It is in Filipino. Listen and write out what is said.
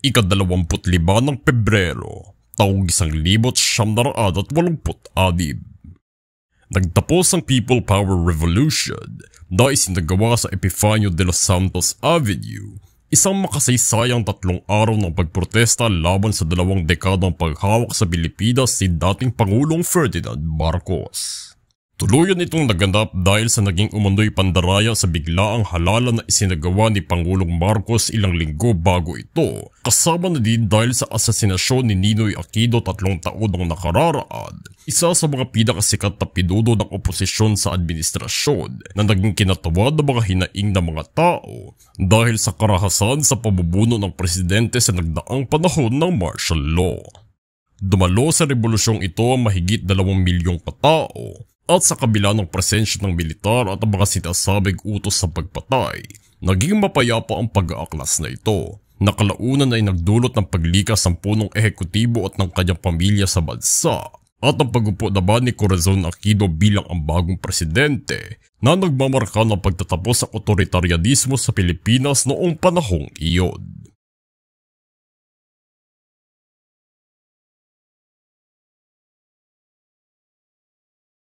ika-25 ng Pebrero, taong 1986. Nagtapos ang People Power Revolution na isinagawa sa Epifanio de los Santos Avenue, isang makasaysayang 3 araw ng pagprotesta laban sa 2 dekadang paghawak sa Pilipinas ni dating Pangulong Ferdinand Marcos. Tuluyan itong naganap dahil sa naging umundoy pandaraya sa biglaang halalan na isinagawa ni Pangulong Marcos ilang linggo bago ito, kasama na din dahil sa asasinasyon ni Ninoy Aquino 3 taon ang nakararaan, isa sa mga pinakasikat na pinuno ng oposisyon sa administrasyon na naging kinatuwa ng mga hinaing ng mga tao dahil sa karahasan sa pamumuno ng presidente sa nagdaang panahon ng martial law. Dumalo sa revolusyong ito ang mahigit 2 milyong katao. At sa kabila ng presensya ng militar at ang mga sinasabing utos sa pagpatay, naging mapayapa ang pag-aaklas na ito. Nakalaunan ay nagdulot ng paglikas ng punong ehekutibo at ng kanyang pamilya sa bansa at ang pag-upo naman ni Corazon Aquino bilang ang bagong presidente na nagmamarka ng pagtatapos sa otoritarianismo sa Pilipinas noong panahong iyon.